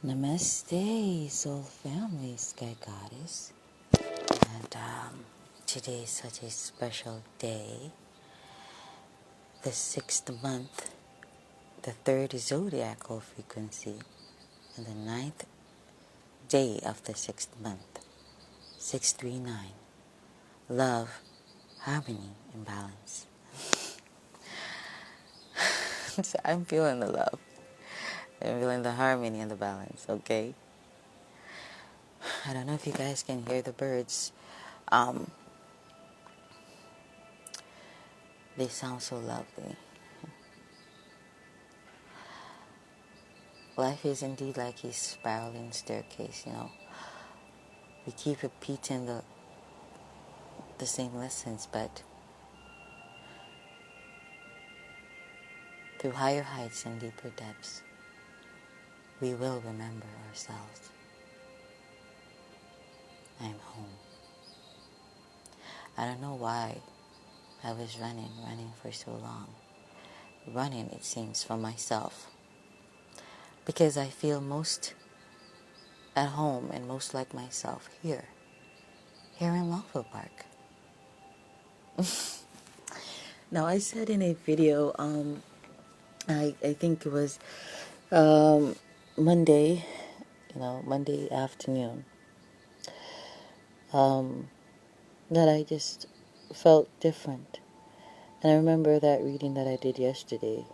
Namaste, soul family, Sky Goddess. And today is such a special day. The 6th month, the 3rd zodiacal frequency, and the 9th day of the 6th month. 639. Love, harmony, and balance. So I'm feeling the love. I'm feeling the harmony and the balance, okay? I don't know if you guys can hear the birds. They sound so lovely. Life is indeed like a spiraling staircase, you know. We keep repeating the same lessons, but through higher heights and deeper depths, we will remember ourselves. I'm home. I don't know why I was running for so long. Running, it seems, for myself. Because I feel most at home and most like myself here in Longville Park. Now, I said in a video, I think it was Monday afternoon, that I just felt different. And I remember that reading that I did yesterday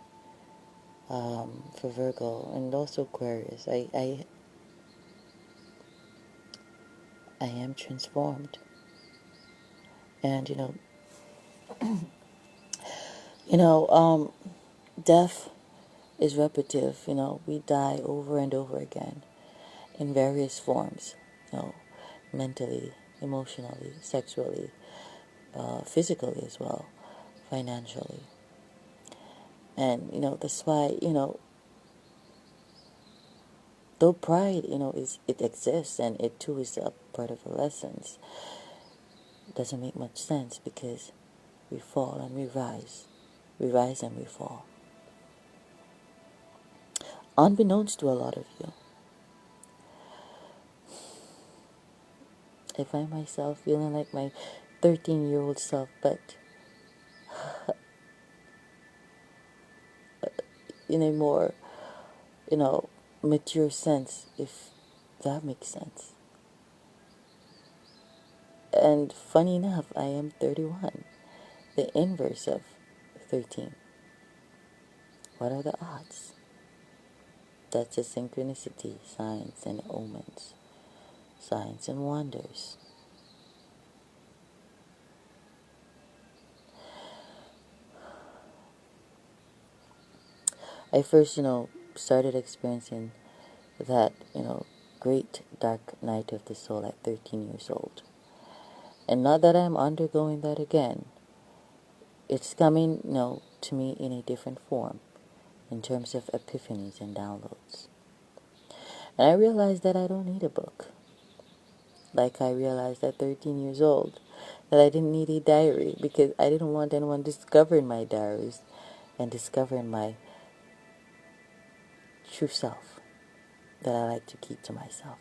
for Virgo and also Aquarius. I am transformed. And, death is repetitive. We die over and over again in various forms, mentally, emotionally, sexually, physically as well, financially. And, that's why, though pride, it exists and it too is a part of the lessons, it doesn't make much sense because we fall and we rise. We rise and we fall. Unbeknownst to a lot of you, I find myself feeling like my 13-year-old self, but in a more, mature sense, if that makes sense. And funny enough, I am 31, the inverse of 13. What are the odds? That's a synchronicity, signs and omens, signs and wonders. I first, started experiencing that, great dark night of the soul at 13 years old. And not that I'm undergoing that again. It's coming, to me in a different form in terms of epiphanies and downloads. And I realized that I don't need a book. Like I realized at 13 years old that I didn't need a diary because I didn't want anyone discovering my diaries and discovering my true self that I like to keep to myself.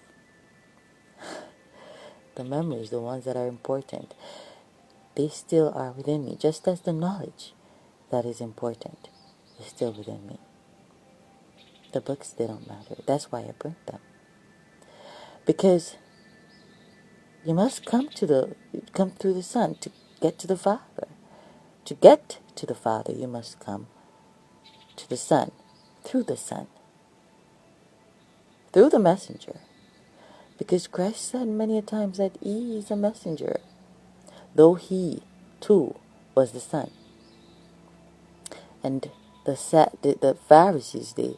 The memories, the ones that are important, they still are within me, just as the knowledge that is important is still within me. The books, they don't matter. That's why I burnt them. Because you must come through the Son to get to the Father. To get to the Father, you must come to the Son, through the Son, through the messenger. Because Christ said many a times that he is a messenger, though he, too, was the Son. And the Pharisees, they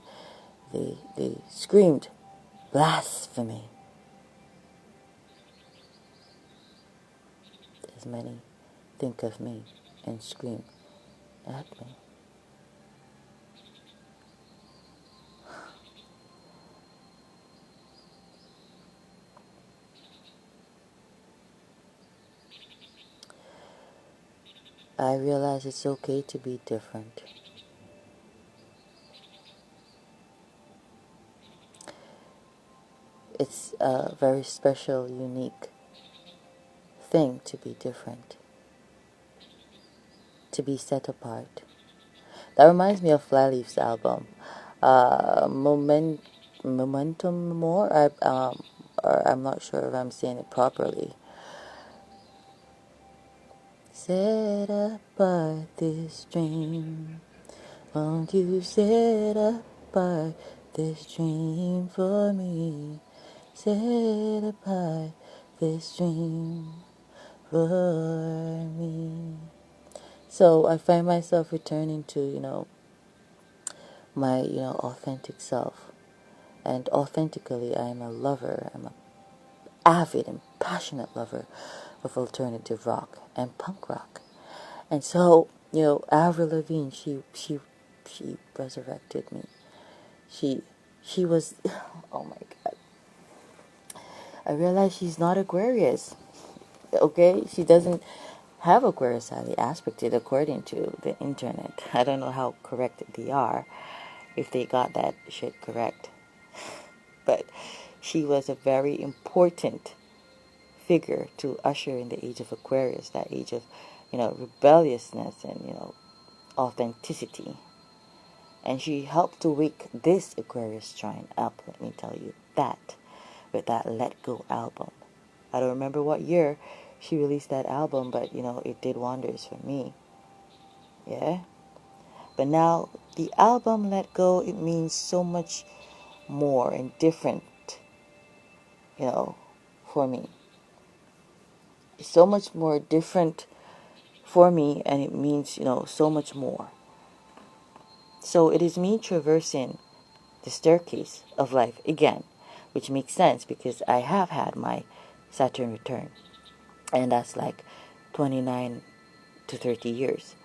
screamed, blasphemy. As many think of me and scream at me. I realize it's okay to be different. It's a very special, unique thing to be different, to be set apart. That reminds me of Flyleaf's album, Momentum More. Or I'm not sure if I'm saying it properly. Set apart this dream. Won't you set apart this dream for me? Set apart this dream for me. So I find myself returning to, my, authentic self. And authentically, I am a lover. I'm an avid and passionate lover of alternative rock and punk rock. And so, Avril Lavigne, she resurrected me. She was, oh my God. I realized she's not Aquarius. Okay, she doesn't have Aquarius highly aspected according to the internet. I don't know how correct they are, if they got that shit correct. But she was a very important figure to usher in the age of Aquarius, that age of, rebelliousness and, authenticity. And she helped to wake this Aquarius trine up, let me tell you that, with that Let Go album. I don't remember what year she released that album, but, it did wonders for me. Yeah? But now, the album Let Go, it means so much more and different, for me. It's so much more different for me, and it means, so much more. So it is me traversing the staircase of life again, which makes sense because I have had my Saturn return, and that's like 29 to 30 years.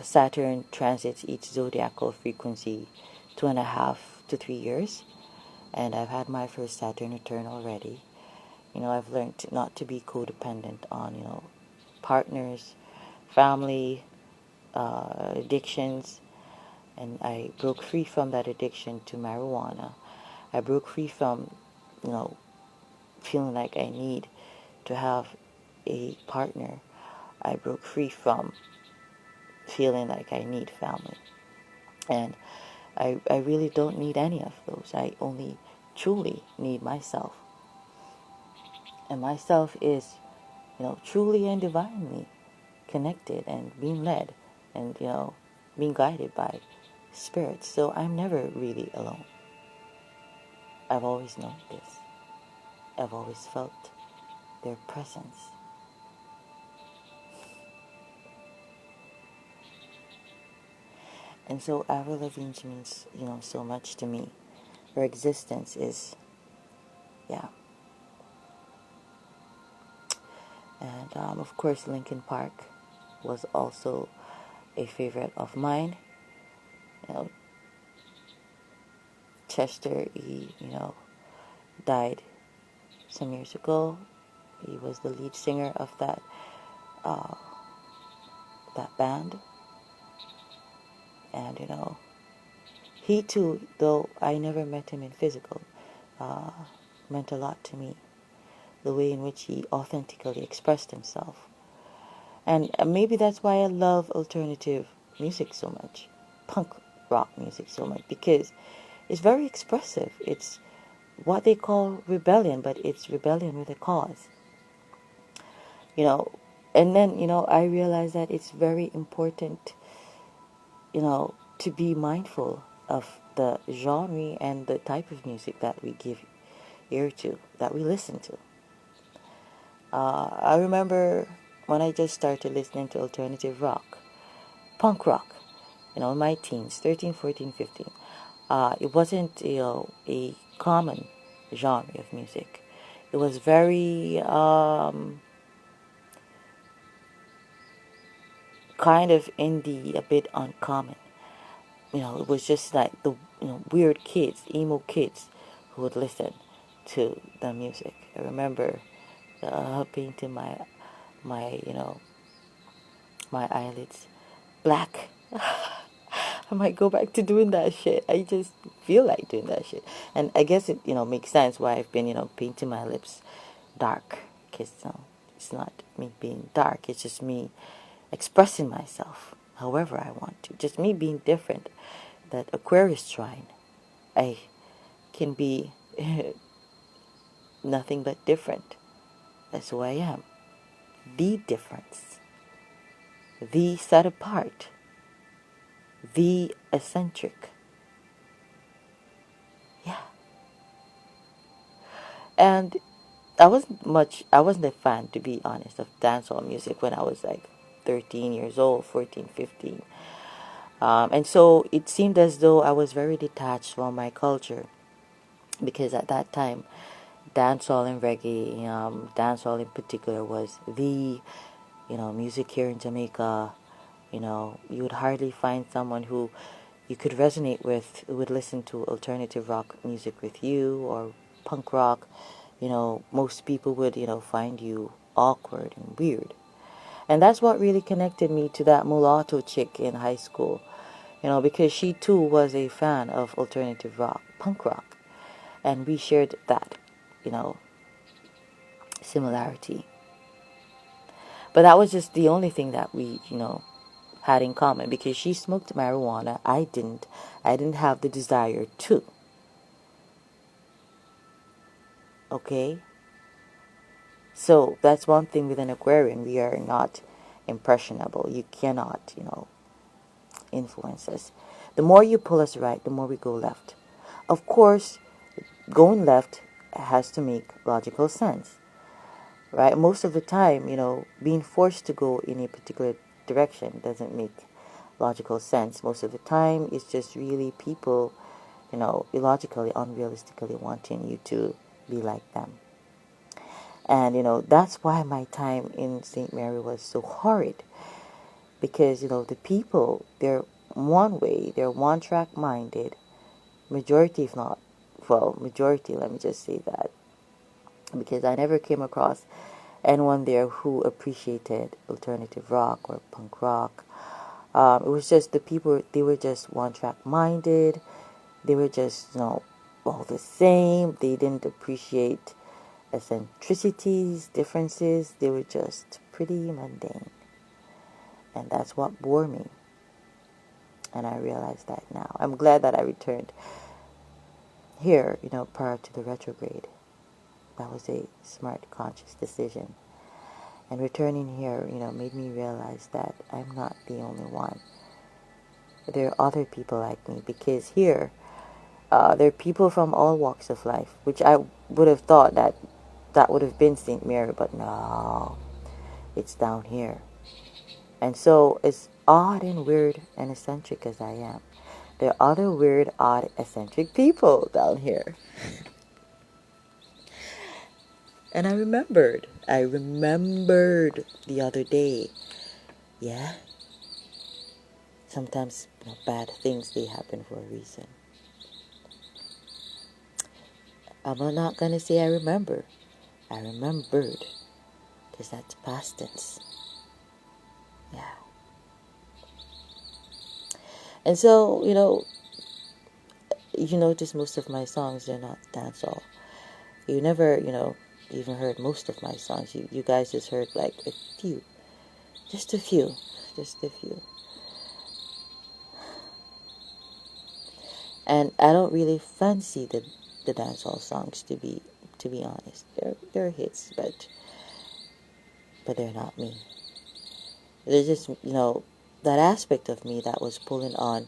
Saturn transits each zodiacal frequency 2.5 to 3 years, and I've had my first Saturn return already. I've learned not to be codependent on, partners, family, addictions, and I broke free from that addiction to marijuana. I broke free from, feeling like I need to have a partner. I broke free from feeling like I need family. And I really don't need any of those. I only truly need myself. And myself is, truly and divinely connected and being led and, being guided by spirits. So I'm never really alone. I've always known this. I've always felt their presence. And so Avril Lavigne means, so much to me. Her existence is, yeah. And of course, Linkin Park was also a favorite of mine. Chester, he, died some years ago. He was the lead singer of that band. And, he too, though I never met him in physical, meant a lot to me. The way in which he authentically expressed himself. And maybe that's why I love alternative music so much. Punk rock music so much. Because it's very expressive. It's what they call rebellion, but it's rebellion with a cause. And then, I realize that it's very important, to be mindful of the genre and the type of music that we give ear to, that we listen to. I remember when I just started listening to alternative rock, punk rock, in my teens, 13, 14, 15. It wasn't, a common genre of music. It was very kind of indie, a bit uncommon. It was just like the weird kids, emo kids, who would listen to the music. I remember painting my my eyelids black. I might go back to doing that shit. I just feel like doing that shit. And I guess it, makes sense why I've been, painting my lips dark. Because, it's not me being dark. It's just me expressing myself however I want to. Just me being different. That Aquarius trine, I can be nothing but different. That's who I am. The difference. The set apart. The eccentric. Yeah. And I wasn't a fan, to be honest, of dancehall music when I was like 13 years old, 14, 15. And so it seemed as though I was very detached from my culture, because at that time, dancehall and reggae, dancehall in particular, was the, music here in Jamaica. You would hardly find someone who you could resonate with, who would listen to alternative rock music with you, or punk rock. Most people would, find you awkward and weird. And that's what really connected me to that mulatto chick in high school, because she too was a fan of alternative rock, punk rock. And we shared that, you know, similarity. But that was just the only thing that we, had in common, because she smoked marijuana. I didn't. I didn't have the desire to. Okay? So that's one thing with an Aquarian. We are not impressionable. You cannot, influence us. The more you pull us right, the more we go left. Of course, going left has to make logical sense, right? Most of the time, being forced to go in a particular direction doesn't make logical sense. Most of the time, it's just really people, illogically, unrealistically wanting you to be like them. And, that's why my time in St. Mary was so horrid. Because, the people, they're one way, they're one-track minded. Majority, if not, well, majority, let me just say that. Because I never came across anyone there who appreciated alternative rock or punk rock. It was just the people, they were just one-track minded. They were just, all the same. They didn't appreciate eccentricities, differences. They were just pretty mundane. And that's what bore me. And I realize that now. I'm glad that I returned here, prior to the retrograde. That was a smart, conscious decision. And returning here, made me realize that I'm not the only one. There are other people like me, because here, there are people from all walks of life, which I would have thought that would have been St. Mary, but no, it's down here. And so, as odd and weird and eccentric as I am, there are other weird, odd, eccentric people down here. And I remembered the other day, yeah, sometimes bad things, they happen for a reason. I'm not going to say I remember. I remembered, because that's past tense. Yeah. And so, you notice most of my songs, they're not dancehall. You never, even heard most of my songs. You guys just heard like a few. Just a few. And I don't really fancy the dancehall songs, to be honest. They're hits, but they're not me. They're just, that aspect of me that was pulling on,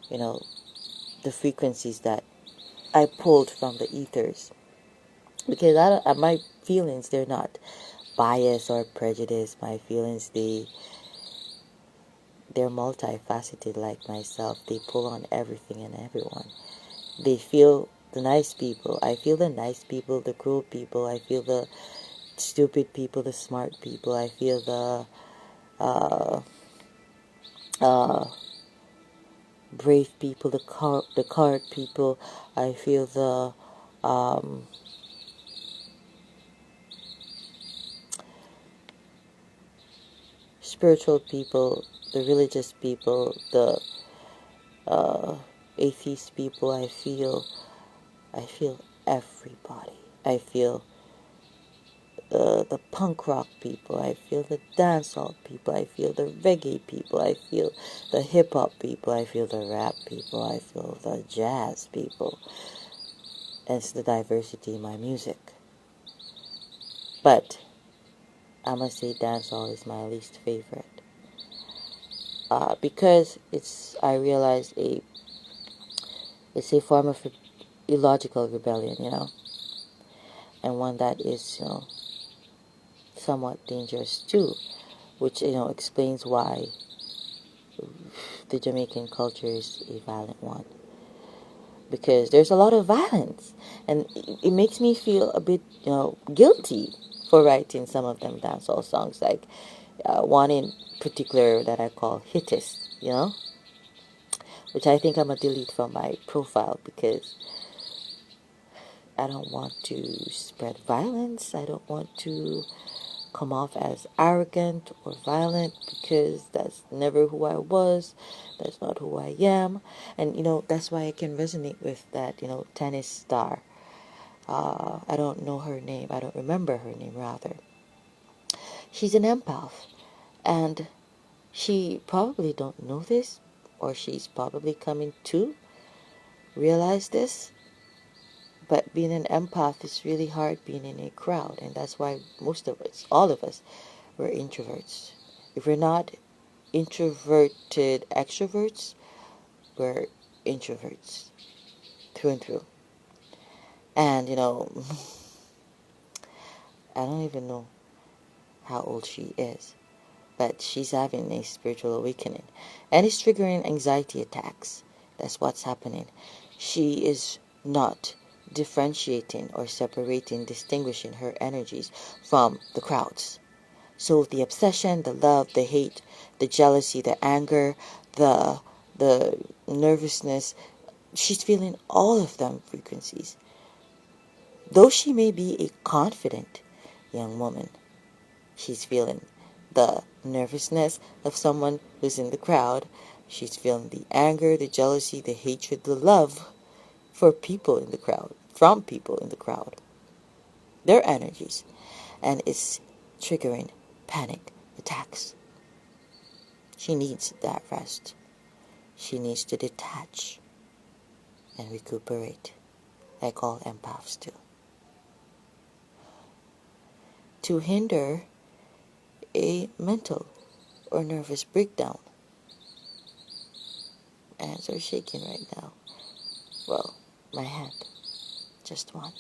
the frequencies that I pulled from the ethers. Because my feelings, they're not biased or prejudiced. My feelings, they're multifaceted like myself. They pull on everything and everyone. They feel the nice people. I feel the nice people, the cruel people. I feel the stupid people, the smart people. I feel the brave people, the coward people. I feel the spiritual people, the religious people, the atheist people. I feel everybody. I feel the punk rock people. I feel the dancehall people. I feel the reggae people. I feel the hip hop people. I feel the rap people. I feel the jazz people. It's the diversity in my music. But I must say dancehall is my least favorite. Because I realize it's a form of illogical rebellion, and one that is, somewhat dangerous too, which, explains why the Jamaican culture is a violent one. Because there's a lot of violence, and it makes me feel a bit, guilty for writing some of them dancehall songs, like one in particular that I call Hittist, which I think I'm going to delete from my profile because I don't want to spread violence. I don't want to come off as arrogant or violent because that's never who I was. That's not who I am. And, that's why I can resonate with that, tennis star. I don't know her name. I don't remember her name, rather. She's an empath. And she probably don't know this, or she's probably coming to realize this. But being an empath is really hard being in a crowd, and that's why most of us, all of us, we're introverts. If we're not introverted extroverts, we're introverts through and through. And, I don't even know how old she is, but she's having a spiritual awakening, and it's triggering anxiety attacks. That's what's happening. She is not differentiating or separating, distinguishing her energies from the crowds. So the obsession, the love, the hate, the jealousy, the anger, the nervousness, she's feeling all of them frequencies. Though she may be a confident young woman, she's feeling the nervousness of someone who's in the crowd. She's feeling the anger, the jealousy, the hatred, the love for people in the crowd, from people in the crowd, their energies, and it's triggering panic attacks. She needs that rest. She needs to detach and recuperate, like all empaths do. To hinder a mental or nervous breakdown. My hands are shaking right now. Well, my hand, just one.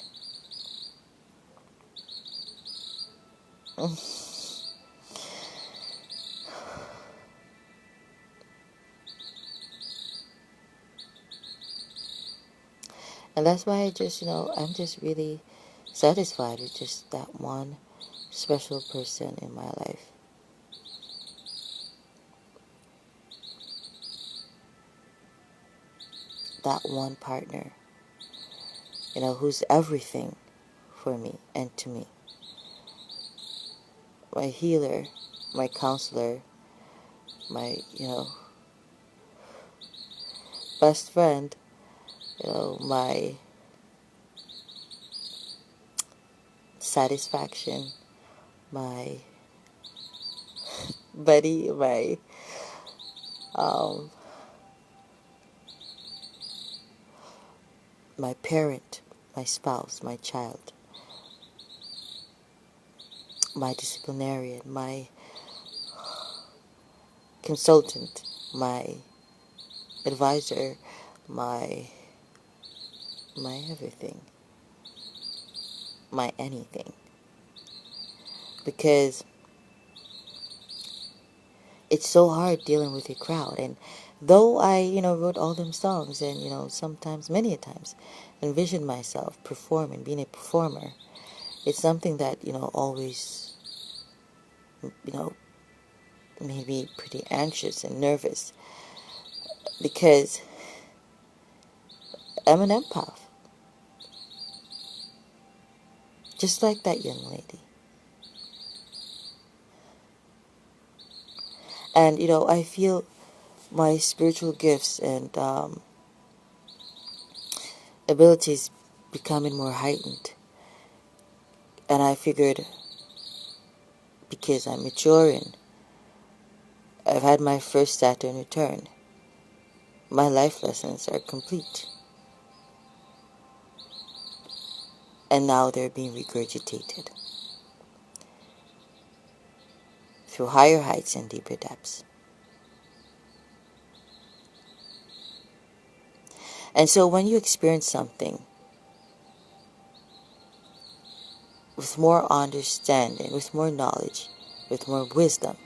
And that's why I'm just really satisfied with just that one special person in my life. That one partner, who's everything for me and to me. My healer, my counselor, my, best friend, my satisfaction, my buddy, my parent, my spouse, my child, my disciplinarian, my consultant, my advisor, my everything, my anything. Because it's so hard dealing with a crowd. And though I, wrote all them songs and, sometimes, many a times, envisioned myself performing, being a performer, it's something that, always, made me pretty anxious and nervous. Because I'm an empath. Just like that young lady. And, I feel my spiritual gifts and abilities becoming more heightened. And I figured, because I'm maturing, I've had my first Saturn return, my life lessons are complete. And now they're being regurgitated through higher heights and deeper depths. And so when you experience something with more understanding, with more knowledge, with more wisdom,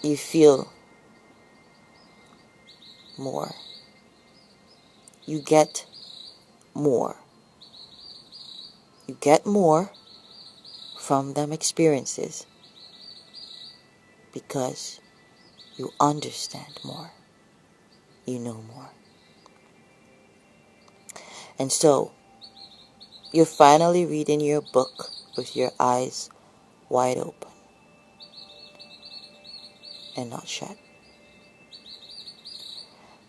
you feel more. You get more. You get more from them experiences because you understand more. You know more. And so, you're finally reading your book with your eyes wide open and not shut.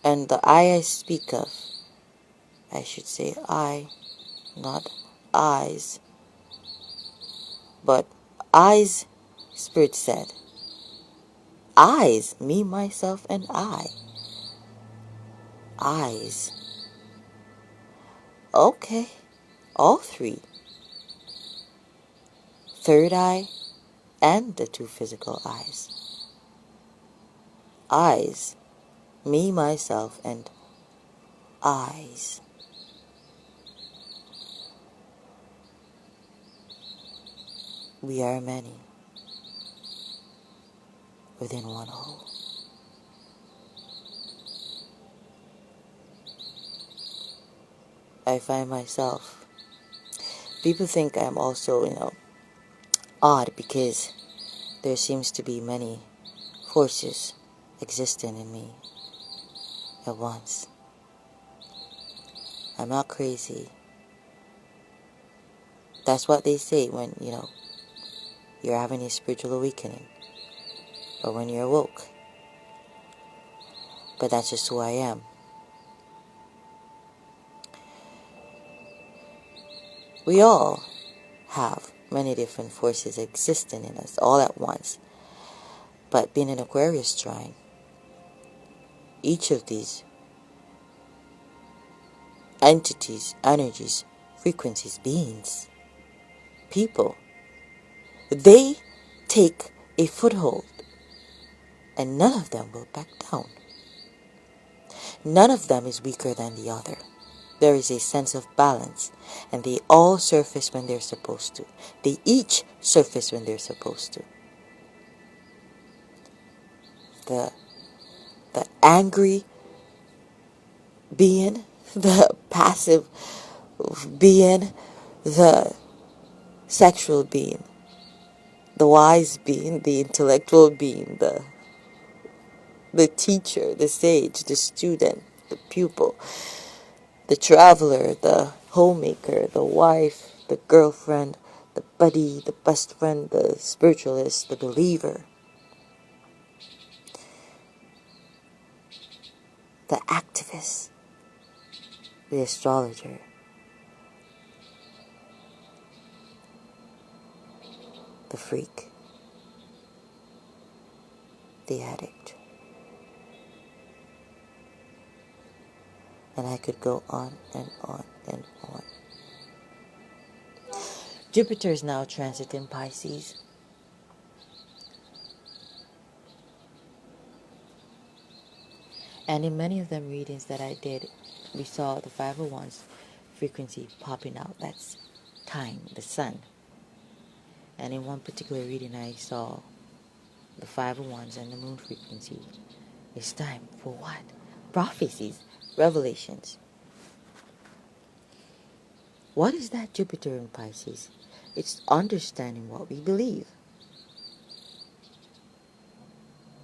And the I speak of, I should say I, not eyes, but eyes, Spirit said. Eyes, me, myself, and I. Eyes. Okay, all three. Third eye and the two physical eyes. Eyes, me, myself, and eyes. We are many within one whole. I find myself, people think I'm also, odd because there seems to be many forces existing in me at once. I'm not crazy. That's what they say when, you're having a spiritual awakening or when you're awoke. But that's just who I am. We all have many different forces existing in us all at once. But being an Aquarius trine, each of these entities, energies, frequencies, beings, people, they take a foothold and none of them will back down. None of them is weaker than the other. There is a sense of balance, and they all surface when they're supposed to. They each surface when they're supposed to. The angry being, the passive being, the sexual being, the wise being, the intellectual being, the teacher, the sage, the student, the pupil, the traveler, the homemaker, the wife, the girlfriend, the buddy, the best friend, the spiritualist, the believer, the activist, the astrologer, the freak, the addict. And I could go on and on and on. Jupiter is now transiting Pisces. And in many of them readings that I did, we saw the 501's frequency popping out. That's time, the sun. And in one particular reading I saw the 501's and the moon frequency. It's time for what? Prophecies, revelations. What is that Jupiter in Pisces? It's understanding what we believe.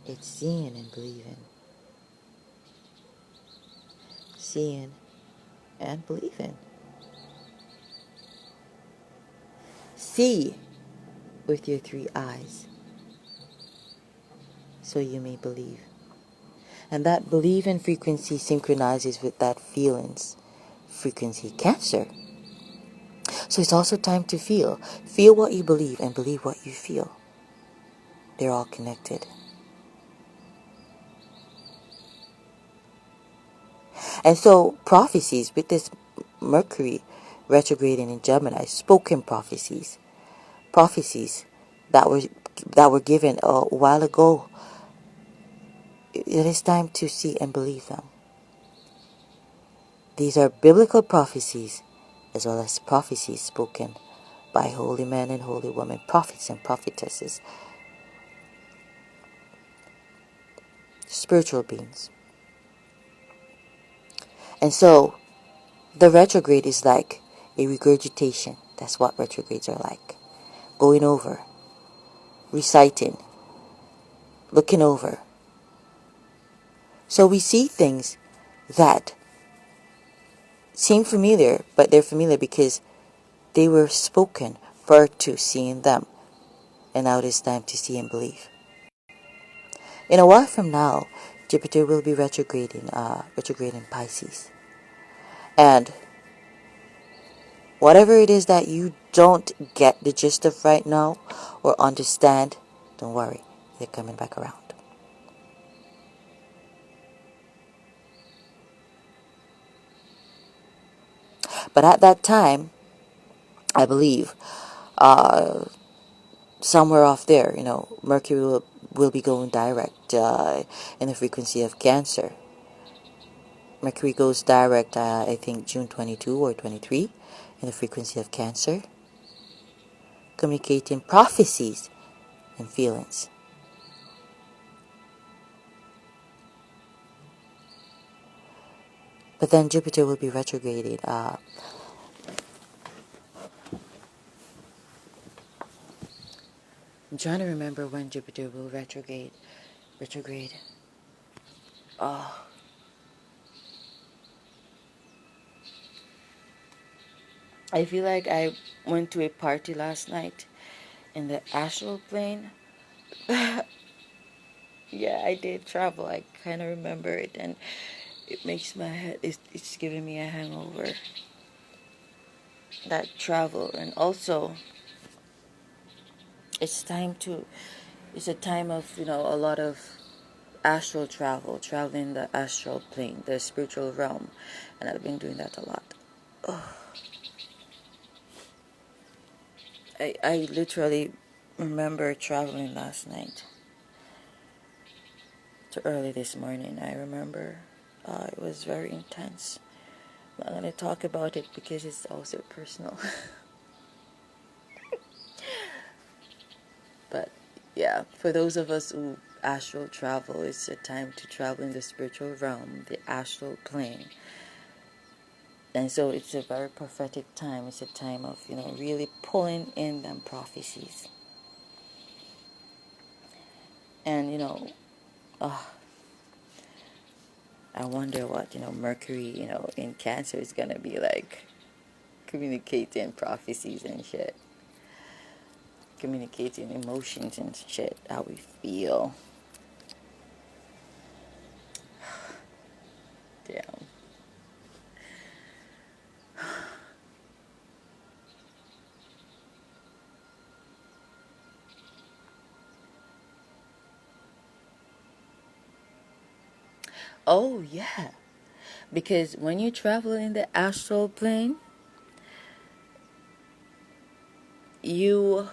It's seeing and believing. Seeing and believing. See with your three eyes. so you may believe. And that belief and frequency synchronizes with that feelings frequency, Cancer. So it's also time to feel. Feel what you believe and believe what you feel. They're all connected. And so prophecies with this Mercury retrograding in Gemini, spoken prophecies that were given a while ago, it is time to see and believe them. These are biblical prophecies as well as prophecies spoken by holy men and holy women, prophets and prophetesses, spiritual beings. And so the retrograde is like a regurgitation. That's what retrogrades are like. Going over, reciting, looking over. So we see things that seem familiar, but they're familiar because they were spoken prior to seeing them. And now it is time to see and believe. In a while from now, Jupiter will be retrograde in Pisces. And whatever it is that you don't get the gist of right now or understand, don't worry, they're coming back around. But at that time, I believe, somewhere off there, Mercury will be going direct in the frequency of Cancer. Mercury goes direct, I think, June 22 or 23 in the frequency of Cancer, communicating prophecies and feelings. But then Jupiter will be retrograded. I'm trying to remember when Jupiter will retrograde. Oh. I feel like I went to a party last night in the astral plane. Yeah, I did travel. I kind of remember it, and it makes my head, it's giving me a hangover. That travel. And also, it's a time of, a lot of astral travel, traveling the astral plane, the spiritual realm. And I've been doing that a lot. Ugh. I literally remember traveling last night to early this morning. I remember it was very intense. I'm not going to talk about it because it's also personal. But yeah, for those of us who astral travel, it's a time to travel in the spiritual realm, the astral plane. And so it's a very prophetic time. It's a time of, really pulling in them prophecies. And, I wonder what, Mercury, in Cancer is going to be like, communicating prophecies and shit. Communicating emotions and shit, how we feel. Damn. Oh, yeah. Because when you travel in the astral plane, when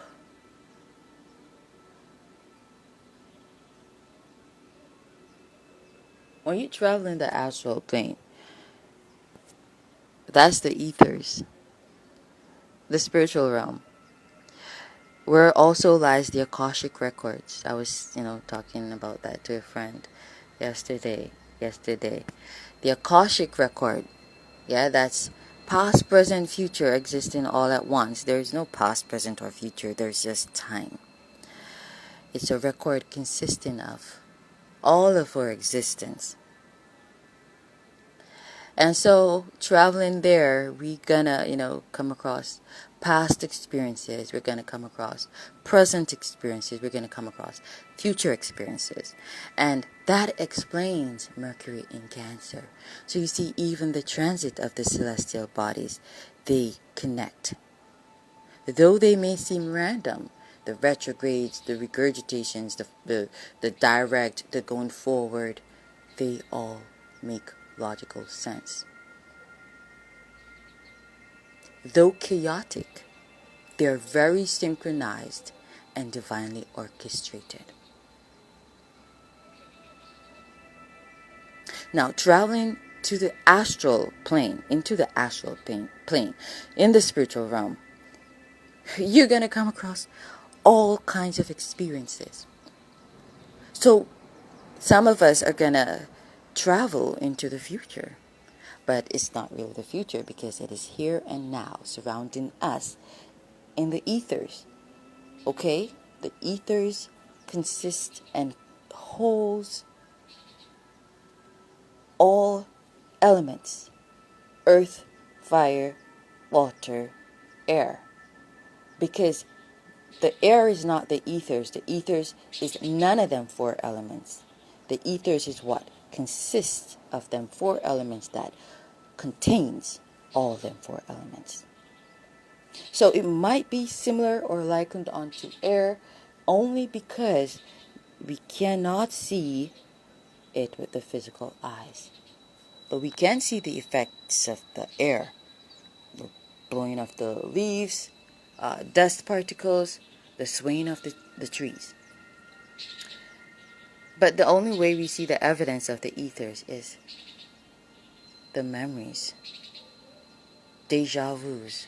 you travel in the astral plane, that's the ethers, the spiritual realm, where also lies the Akashic records. I was, talking about that to a friend yesterday. The Akashic record, yeah, that's past, present, future existing all at once. There is no past, present, or future. There's just time. It's a record consisting of all of our existence. And so, traveling there, we gonna, come across Past experiences we're going to come across, present experiences we're going to come across, future experiences. And that explains Mercury in Cancer. So you see, even the transit of the celestial bodies, they connect. Though they may seem random, the retrogrades, the regurgitations, the direct, the going forward, they all make logical sense. Though chaotic, they are very synchronized and divinely orchestrated. Now, traveling to the astral plane, into the astral plane, in the spiritual realm, you're going to come across all kinds of experiences. So, some of us are going to travel into the future, but it's not really the future because it is here and now, surrounding us in the ethers. Okay? The ethers consist and holds all elements: earth, fire, water, air. Because the air is not the ethers. The ethers is none of them four elements. The ethers is what consists of them four elements that contains all of them four elements. So it might be similar or likened onto air only because we cannot see it with the physical eyes. But we can see the effects of the air, the blowing of the leaves, dust particles, the swaying of the trees. But the only way we see the evidence of the ethers is the memories, deja vus,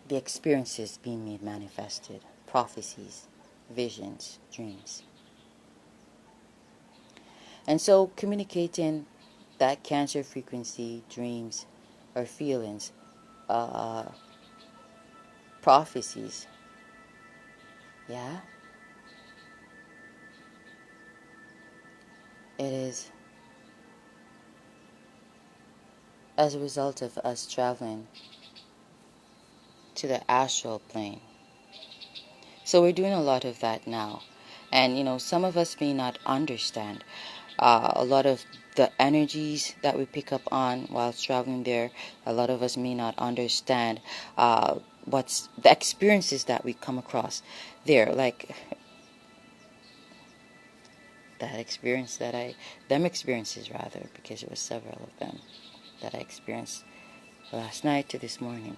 the experiences being made manifested, prophecies, visions, dreams. And so communicating that Cancer frequency, dreams, or feelings, prophecies, yeah, it is as a result of us traveling to the astral plane. So we're doing a lot of that now. And, some of us may not understand a lot of the energies that we pick up on while traveling there. A lot of us may not understand what's the experiences that we come across there. Like that experience them experiences rather, because it was several of them that I experienced last night to this morning.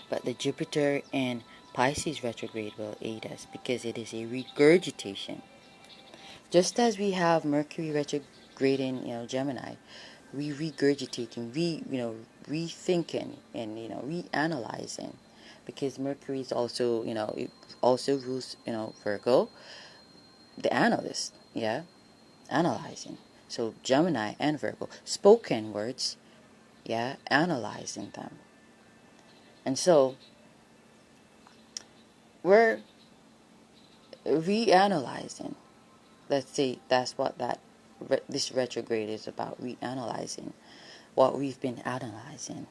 But the Jupiter in Pisces retrograde will aid us because it is a regurgitation. Just as we have Mercury retrograde in Gemini, we regurgitating, rethinking, and reanalyzing, because Mercury is also it also rules Virgo, the analyst, analyzing. So Gemini and Virgo, spoken words, analyzing them. And so we're reanalyzing. Let's say that's what this retrograde is about, reanalyzing what we've been analyzing.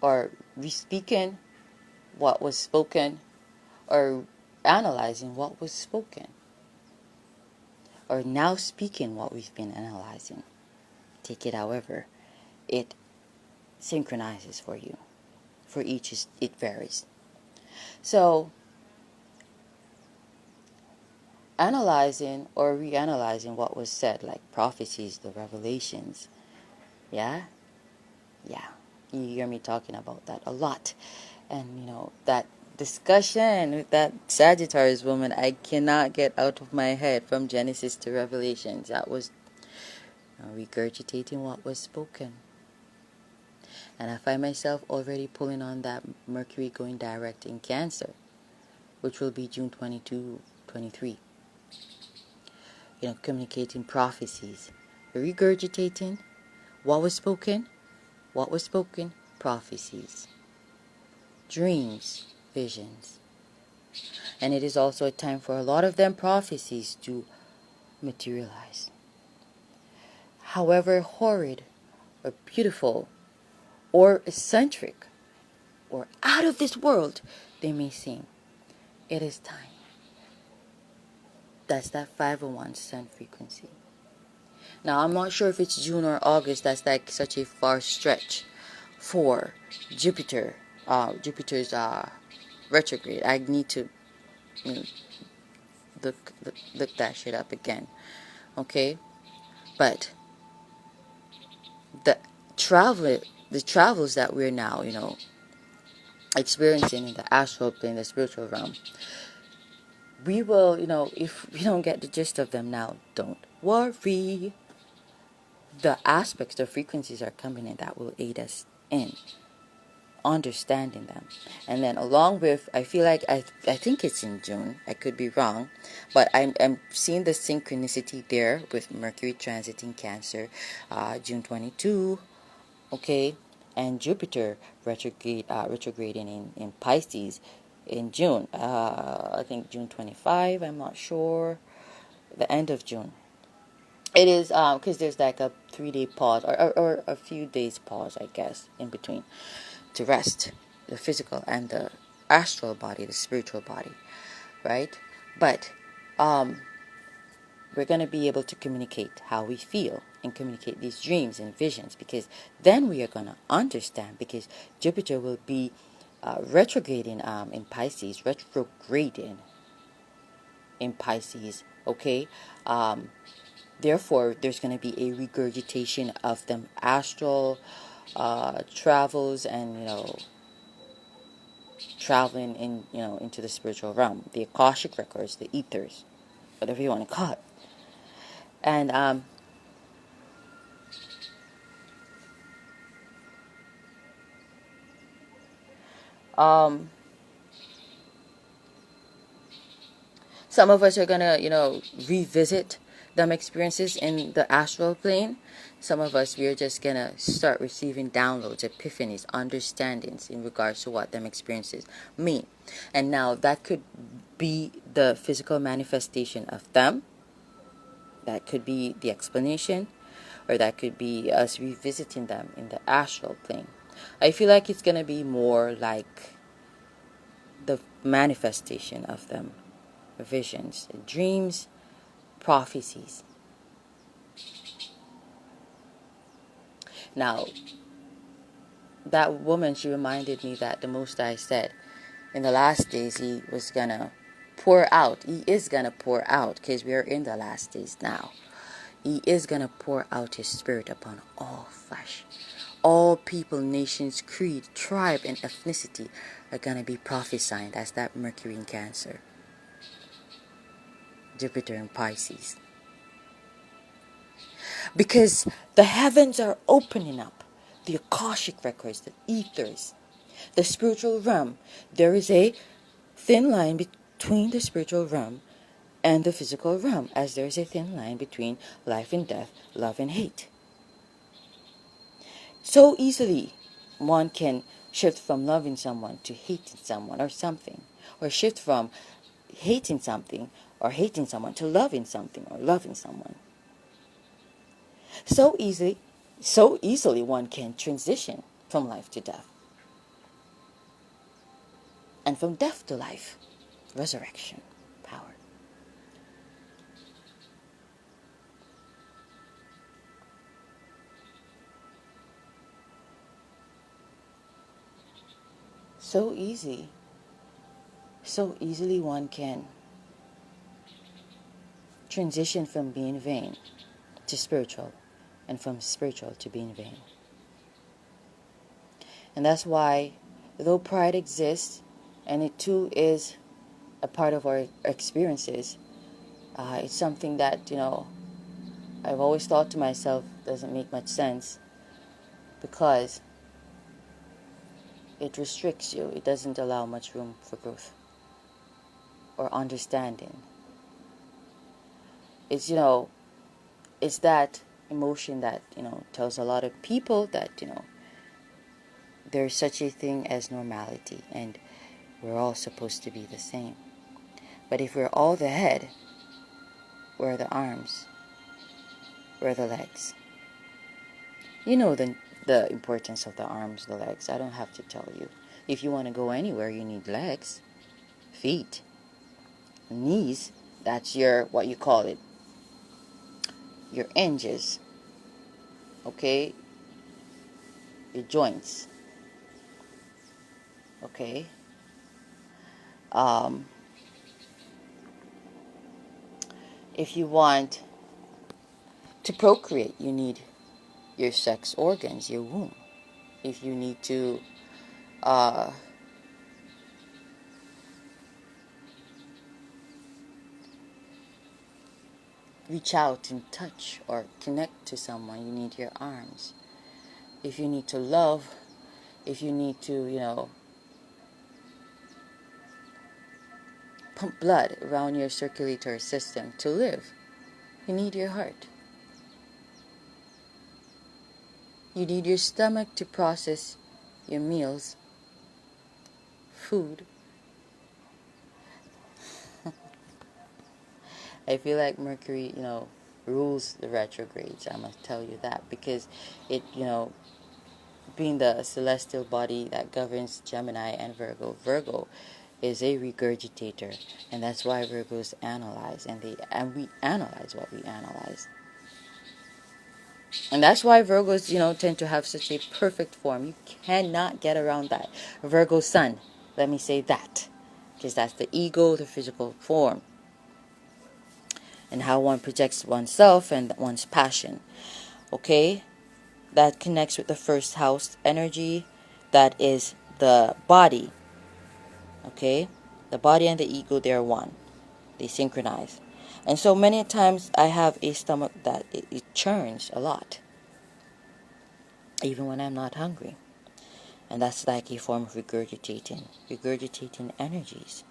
Or re-speaking what was spoken, or analyzing what was spoken. Or now speaking what we've been analyzing. Take it however it synchronizes for you. For each, it varies. So, analyzing or reanalyzing what was said, like prophecies, the revelations. Yeah. You hear me talking about that a lot. And, that discussion with that Sagittarius woman, I cannot get out of my head from Genesis to Revelations. That was regurgitating what was spoken. And I find myself already pulling on that Mercury going direct in Cancer, which will be June 22, 23. Communicating prophecies, regurgitating what was spoken, prophecies, dreams, visions. And it is also a time for a lot of them prophecies to materialize. However horrid or beautiful or eccentric or out of this world they may seem, it is time. That's that 501 sun frequency. Now, I'm not sure if it's June or August. That's like such a far stretch for Jupiter. Jupiter's retrograde. I need to look that shit up again. Okay? But the travels that we're now, experiencing in the astral plane, the spiritual realm, we will, if we don't get the gist of them now, don't worry. The aspects, the frequencies are coming in that will aid us in understanding them. And then along with, I feel like, I think it's in June, I could be wrong, but I'm seeing the synchronicity there with Mercury transiting Cancer, June 22, okay, and Jupiter retrograding in Pisces in June, I think June 25, I'm not sure, the end of June. It is because there's like a 3-day pause or a few days pause, I guess, in between to rest the physical and the astral body, the spiritual body, right? But we're going to be able to communicate how we feel and communicate these dreams and visions, because then we are going to understand, because Jupiter will be retrograding in Pisces, okay? Therefore, there's going to be a regurgitation of them astral travels and, traveling in, into the spiritual realm, the Akashic records, the ethers, whatever you want to call it. And some of us are going to, revisit them experiences in the astral plane. Some of us, we are just going to start receiving downloads, epiphanies, understandings in regards to what them experiences mean. And now that could be the physical manifestation of them. That could be the explanation, or that could be us revisiting them in the astral plane. I feel like it's going to be more like the manifestation of them, visions, dreams, prophecies. Now, that woman, she reminded me that the Most High said in the last days he was going to pour out. He is going to pour out, because we are in the last days now. He is going to pour out his spirit upon all flesh. All people, nations, creed, tribe, and ethnicity are going to be prophesying. That's that Mercury in Cancer, Jupiter in Pisces. Because the heavens are opening up. The Akashic records, the ethers, the spiritual realm. There is a thin line between the spiritual realm and the physical realm, as there is a thin line between life and death, love and hate. So easily one can shift from loving someone to hating someone or something, or shift from hating something or hating someone to loving something or loving someone. So easily one can transition from life to death, and from death to life, resurrection power. So easily one can transition from being vain to spiritual, and from spiritual to being vain. And that's why, though pride exists, and it too is a part of our experiences, it's something that, I've always thought to myself doesn't make much sense, because it restricts you. It doesn't allow much room for growth or understanding. It's, it's that emotion that, tells a lot of people that, there's such a thing as normality, and we're all supposed to be the same. But if we're all the head, where are the arms? Where are the legs? The the importance of the arms, the legs. I don't have to tell you. If you want to go anywhere, you need legs, feet, knees. That's your, what you call it, your hinges. Okay? Your joints. Okay? If you want to procreate, you need your sex organs, your womb. If you need to reach out and touch or connect to someone, you need your arms. If you need to love, if you need to, pump blood around your circulatory system to live, you need your heart. You need your stomach to process your meals, food. I feel like Mercury, rules the retrogrades. I must tell you that because it, being the celestial body that governs Gemini and Virgo is a regurgitator, and that's why Virgos analyze, and we analyze what we analyze. And that's why Virgos, tend to have such a perfect form. You cannot get around that. Virgo sun, let me say that. Because that's the ego, the physical form. And how one projects oneself and one's passion. Okay? That connects with the first house energy. That is the body. Okay? The body and the ego, they are one. They synchronize. And so many times I have a stomach that it churns a lot. Even when I'm not hungry. And that's like a form of regurgitating energies.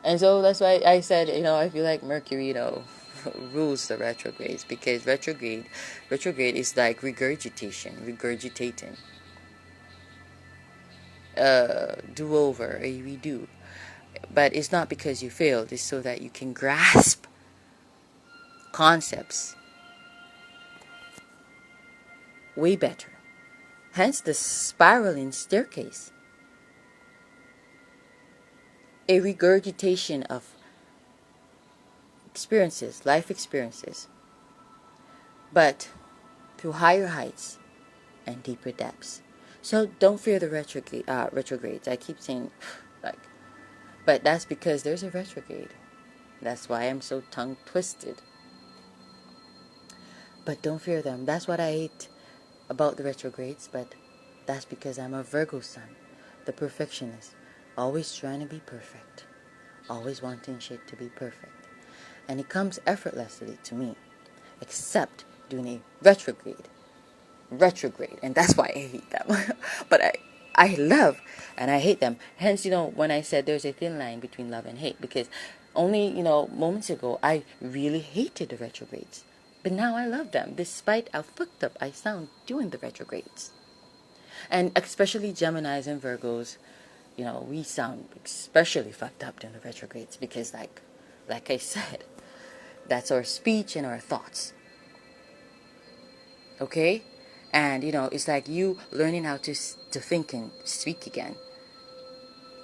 And so that's why I said, I feel like Mercury, rules the retrogrades, because retrograde is like regurgitating, do over, a redo. But it's not because you failed, it's so that you can grasp concepts way better. Hence the spiraling staircase. A regurgitation of experiences, life experiences, but through higher heights and deeper depths. So don't fear the retrogrades. I keep saying, but that's because there's a retrograde. That's why I'm so tongue twisted. But don't fear them. That's what I hate about the retrogrades, but that's because I'm a Virgo sun, the perfectionist, always trying to be perfect, always wanting shit to be perfect. And it comes effortlessly to me, except doing a retrograde, and that's why I hate them. But I love and I hate them. Hence, when I said there's a thin line between love and hate, because only, moments ago, I really hated the retrogrades. But now I love them, despite how fucked up I sound doing the retrogrades. And especially Geminis and Virgos, we sound especially fucked up during the retrogrades, because like I said, that's our speech and our thoughts. Okay? And, it's like you learning how to think and speak again.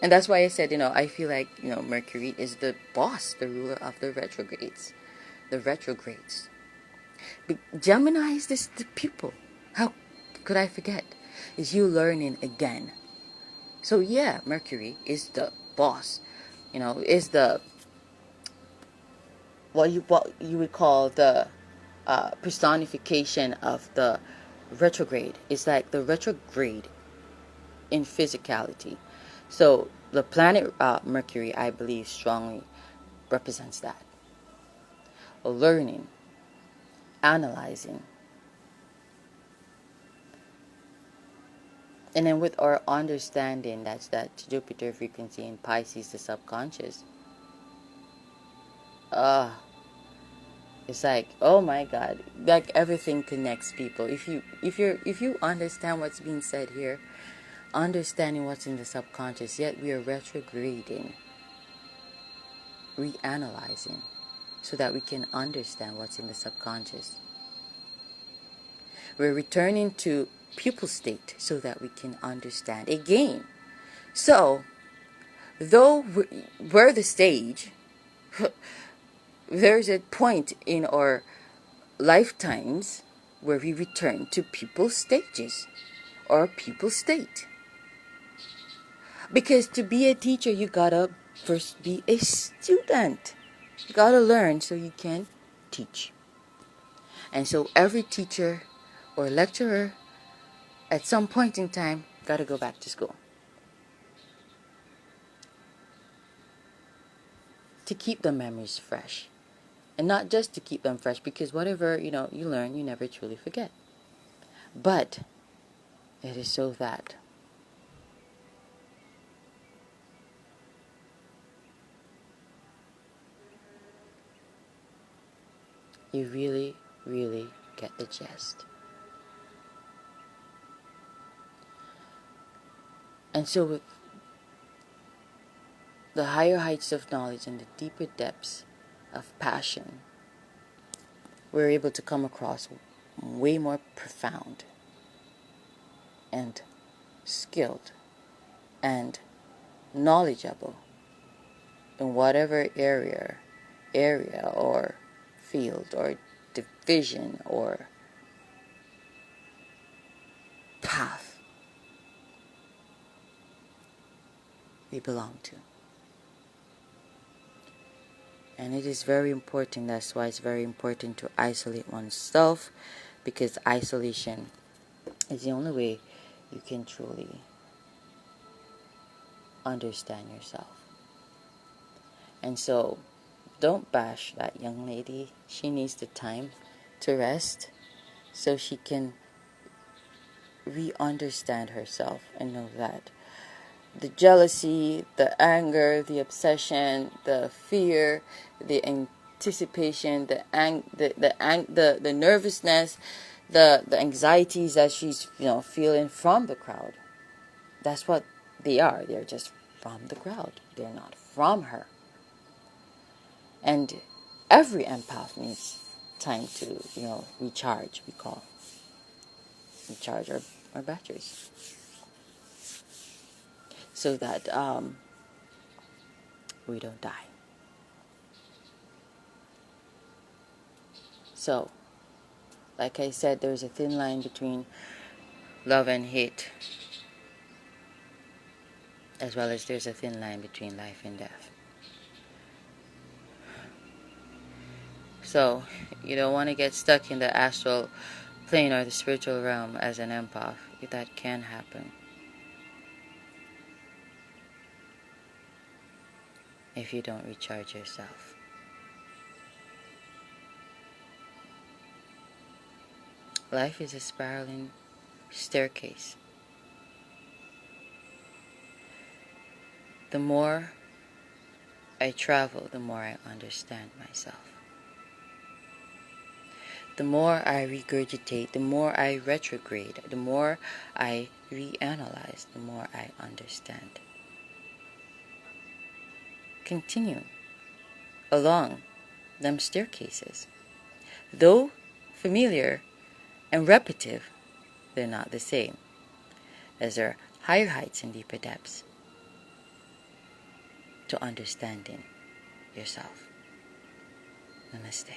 And that's why I said, I feel like, Mercury is the boss, the ruler of the retrogrades. The retrogrades. But Gemini is the pupil. How could I forget? Is you learning again. So yeah, Mercury is the boss. Is the what you would call the personification of the retrograde. It's like the retrograde in physicality. So the planet Mercury, I believe, strongly represents that. Learning, analyzing. And then with our understanding, that's that Jupiter frequency in Pisces, the subconscious. It's It's like, oh my God, like everything connects people. If you understand what's being said here, understanding what's in the subconscious, yet we are retrograding, reanalyzing, so that we can understand what's in the subconscious. We're returning to pupil state so that we can understand again. So, though we're the stage, there's a point in our lifetimes where we return to pupil stages or pupil state. Because to be a teacher, you gotta first be a student. You gotta learn so you can teach. And so every teacher or lecturer at some point in time gotta go back to school to keep the memories fresh. And not just to keep them fresh, because whatever you learn, you never truly forget. But it is so that you really, really get the gist. And so with the higher heights of knowledge and the deeper depths of passion, we're able to come across way more profound and skilled and knowledgeable in whatever area or field or division or path we belong to. And it is very important, that's why it's very important to isolate oneself, because isolation is the only way you can truly understand yourself. And so, don't bash that young lady. She needs the time to rest so she can re-understand herself and know that the jealousy, the anger, the obsession, the fear, the anticipation, the nervousness, the anxieties that she's feeling from the crowd. That's what they are. They're just from the crowd. They're not from her. And every empath needs time to recharge. Recharge our batteries, so that we don't die. So, like I said, there's a thin line between love and hate, as well as there's a thin line between life and death. So, you don't want to get stuck in the astral plane or the spiritual realm as an empath. That can happen if you don't recharge yourself. Life is a spiraling staircase. The more I travel, the more I understand myself. The more I regurgitate, the more I retrograde, the more I reanalyze, the more I understand. Continue along them staircases. Though familiar and repetitive, they're not the same, as there are higher heights and deeper depths to understanding yourself. Namaste.